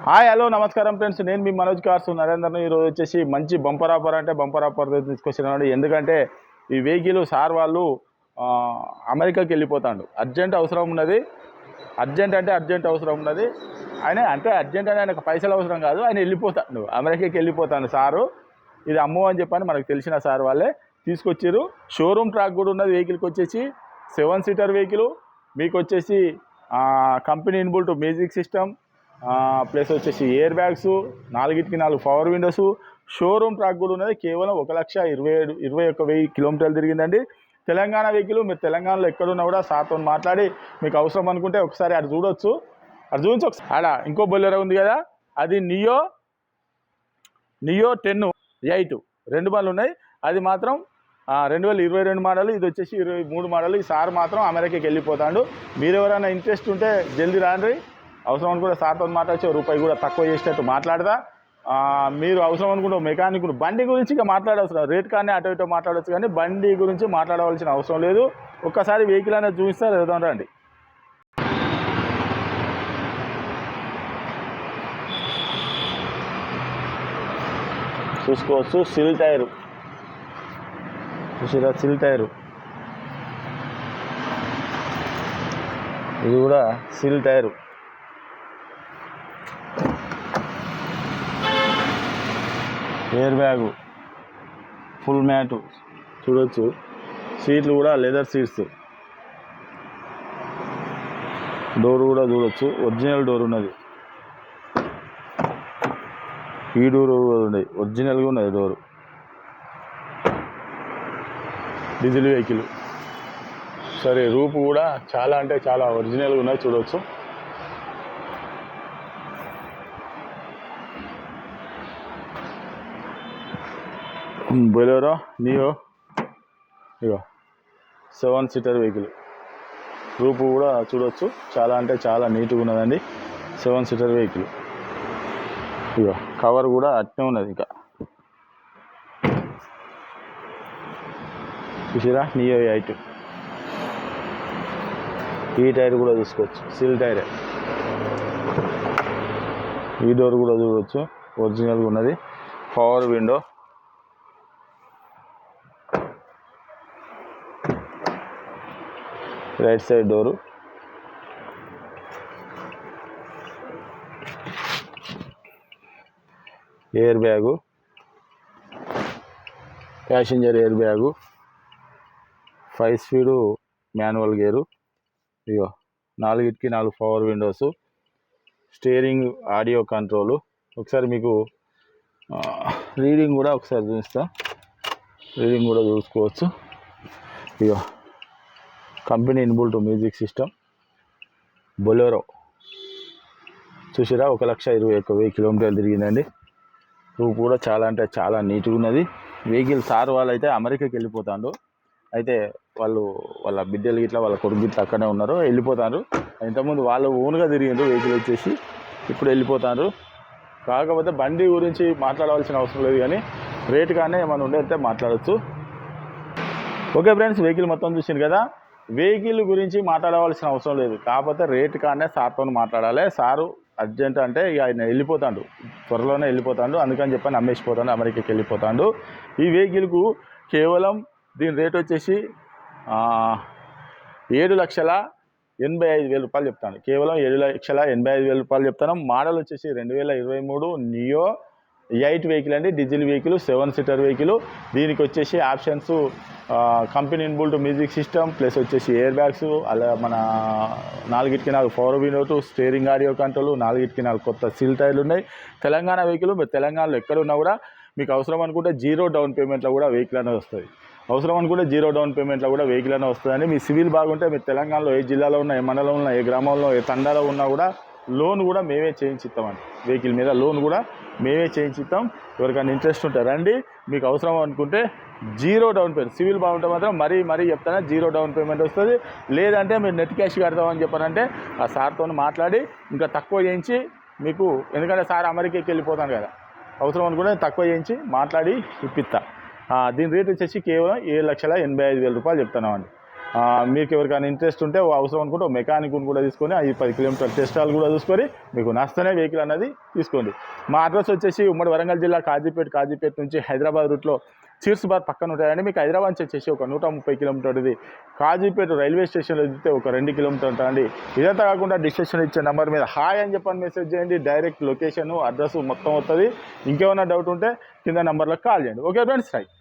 Hi hello నమస్కారం friends, నేను మీ Manoj cars నరేందర్ను. ఈరోజు వచ్చేసి మంచి బంపర్ ఆఫర్ అంటే బంపర్ ఆఫర్ తీసుకొచ్చినాడు. ఎందుకంటే ఈ వెహికల్ సార్ వాళ్ళు అమెరికాకి వెళ్ళిపోతాడు. అర్జెంట్ అవసరం ఉన్నది. అర్జెంట్ అవసరం ఉన్నది. అర్జెంట్ అని ఆయనకు పైసలు అవసరం కాదు, ఆయన వెళ్ళిపోతాడు, అమెరికాకి వెళ్ళిపోతాను సారు. ఇది అమ్ము అని చెప్పని మనకు తెలిసిన సార్ వాళ్ళే తీసుకొచ్చారు. షోరూమ్ ట్రాక్ కూడా ఉన్నది. వెహికల్కి వచ్చేసి 7 సీటర్ వెహికల్. మీకు వచ్చేసి company inbuilt music system plus వచ్చేసి ఎయిర్ బ్యాగ్స్, 4కి 4 పవర్ విండోస్. షోరూమ్ ట్రాక్ కూడా ఉన్నది. కేవలం 1,21,000 కిలోమీటర్లు తిరిగిందండి. తెలంగాణ వెహికల్. మీరు తెలంగాణలో ఎక్కడున్నా కూడా సార్తో మాట్లాడి మీకు అవసరం అనుకుంటే ఒకసారి అటు చూడొచ్చు. అటు చూపించి ఒకసారి ఆడ ఇంకో బొలెరో ఉంది కదా, అది నియో 10 8 2 బండ్లు ఉన్నాయి. అది మాత్రం 2022 మోడల్, ఇది వచ్చేసి 23 మోడల్. ఈ సార్ మాత్రం అమెరికాకి వెళ్ళిపోతాడు. మీరు ఎవరైనా ఇంట్రెస్ట్ ఉంటే జల్దీ రాండి. అవసరం అనుకుంటే సార్తో మాట్లాడచ్చు, రూపాయి కూడా తక్కువ చేసేటట్టు మాట్లాడదా. మీరు అవసరం అనుకుంటే మెకానిక్ బండి గురించి ఇక మాట్లాడవలసిన రేట్ కానీ అటు ఇటు మాట్లాడవచ్చు, కానీ బండి గురించి మాట్లాడవలసిన అవసరం లేదు. ఒక్కసారి వెహికల్ అనేది చూపిస్తారు, ఏదో రండి. చూసుకోవచ్చు. సిల్ టైరు చూసారా, సిల్ టైరు. ఇది కూడా సిల్ tyre. Air bag, full mat చూడవచ్చు. సీట్లు కూడా లెదర్ సీట్స్. డోర్ కూడా చూడవచ్చు, ఒరిజినల్ డోర్ ఉన్నది. ఈ డోర్ ఉన్నది, ఒరిజినల్గా ఉన్నది డోరు. Diesel vehicle. సరే, రూపు కూడా చాలా అంటే చాలా ఒరిజినల్గా ఉన్నది, చూడవచ్చు. బొలెరో నియో ఇగో 7 సీటర్ వెహికల్. రూపు కూడా చూడవచ్చు, చాలా అంటే చాలా నీట్గా ఉన్నదండి. 7 సీటర్ వెహికల్. ఇగో కవర్ కూడా అట్నే ఉన్నది. ఇంకా చూసిరా, నియో 8. ఈ టైర్ కూడా చూసుకోవచ్చు, సిల్ టైరే. ఈ డోర్ కూడా చూడవచ్చు, ఒరిజినల్గా ఉన్నది. Power window. Right side door. Air bag, passenger air bag, 5 speed manual gear. ఇగో 4కి 4 power windows, steering audio control. ఒకసారి మీకు రీడింగ్ కూడా ఒకసారి చూపిస్తా. రీడింగ్ కూడా చూసుకోవచ్చు. ఇగో company inbuilt music system. Bolero చూసిరా, 1,21,000 కిలోమీటర్లు తిరిగిందండి. రూపు కూడా చాలా అంటే చాలా నీట్గా ఉన్నది. వెహికల్ సార్ వాళ్ళు అయితే అమెరికాకి వెళ్ళిపోతాడు. అయితే వాళ్ళ బిడ్డలు గిట్లా వాళ్ళ కొడుకు గిట్లా అక్కడే ఉన్నారు, వెళ్ళిపోతారు. ఇంతకుముందు వాళ్ళు ఓన్గా తిరిగిండ్రు వెహికల్ వచ్చేసి, ఇప్పుడు వెళ్ళిపోతారు. కాకపోతే బండి గురించి మాట్లాడవలసిన అవసరం లేదు, కానీ రేటు కానీ ఏమైనా ఉండే మాట్లాడవచ్చు. ఓకే ఫ్రెండ్స్, వెహికల్ మొత్తం చూసింది కదా. వెహికల్ గురించి మాట్లాడవలసిన అవసరం లేదు, కాకపోతే రేటు కానీ సార్తో మాట్లాడాలి. సారు అర్జెంట్ అంటే ఇక ఆయన వెళ్ళిపోతాడు, త్వరలోనే వెళ్ళిపోతాడు. అందుకని చెప్పని అమ్మేసిపోతాడు, అమెరికాకి వెళ్ళిపోతాడు. ఈ వెహికల్కు కేవలం దీని రేట్ వచ్చేసి 7,85,000 రూపాయలు చెప్తాను. కేవలం 7,85,000 రూపాయలు చెప్తాను. మోడల్ వచ్చేసి 2023 నియో 8 వెహికల్ అండి. Diesel vehicle, 7 seater vehicle. దీనికి వచ్చేసి options company inbuilt music system, plus వచ్చేసి ఎయిర్ బ్యాగ్స్, అలా మన 4కి 4 power windows, steering audio control, 4కి 4 కొత్త సీల్ టైర్లు ఉన్నాయి. తెలంగాణ వెహికల్. మీరు తెలంగాణలో ఎక్కడున్నా కూడా మీకు అవసరం అనుకుంటే 0 డౌన్ పేమెంట్లో కూడా వెహికల్ అనేది వస్తుంది. అవసరం అనుకుంటే 0 డౌన్ పేమెంట్లో కూడా వెహికల్ అనేది వస్తుందని. మీ సివిల్ బాగుంటే మీరు తెలంగాణలో ఏ జిల్లాలో ఉన్నా, ఏ మండలంలో ఉన్నా, ఏ గ్రామంలో, ఏ తండాలో ఉన్నా కూడా లోన్ కూడా మేమే చేయించిస్తామండి. వెహికల్ మీద లోన్ కూడా మేమే చేయించిస్తాం. ఎవరికైనా ఇంట్రెస్ట్ ఉంటే రండి. మీకు అవసరం అనుకుంటే 0 డౌన్ పేమెంట్. సివిల్ బాగుంటే మాత్రం మరీ చెప్తానే 0 డౌన్ పేమెంట్ వస్తుంది. లేదంటే మీరు నెట్ క్యాష్ కడతామని చెప్పారంటే ఆ సార్తో మాట్లాడి ఇంకా తక్కువ చేయించి మీకు, ఎందుకంటే సార్ అమెరికాకి వెళ్ళిపోతాను కదా, అవసరం అనుకుంటే తక్కువ చేయించి మాట్లాడి ఇప్పిస్తా. దీని రేట్ వచ్చేసి కేవలం 7,85,000 రూపాయలు చెప్తున్నామండి. మీకు ఎవరికైనా ఇంట్రెస్ట్ ఉంటే అవసరం అనుకుంటే మెకానిక్ కూడా తీసుకొని ఈ 10 కిలోమీటర్ల టెస్టాలు కూడా చూసుకొని మీకు నష్టనే వెహికల్ అనేది తీసుకోండి. మా అడ్రస్ వచ్చేసి ఉమ్మడి వరంగల్ జిల్లా కాజీపేట నుంచి హైదరాబాద్ రూట్లో చీర్స్ బార్ పక్కన ఉంటాయండి. మీకు హైదరాబాద్ నుంచి వచ్చేసి ఒక 130 కిలోమీటర్ కాజీపేట రైల్వే స్టేషన్లో దిగితే ఒక 2 కిలోమీటర్ ఉంటుందండి. ఇదంతా కాకుండా డిస్క్రిప్షన్ ఇచ్చే నెంబర్ మీద హాయ్ అని చెప్పని మెసేజ్ చేయండి. డైరెక్ట్ లొకేషన్ అడ్రస్ మొత్తం వస్తుంది. ఇంకేమైనా డౌట్ ఉంటే కింద నెంబర్లో కాల్ చేయండి. Okay friends, right.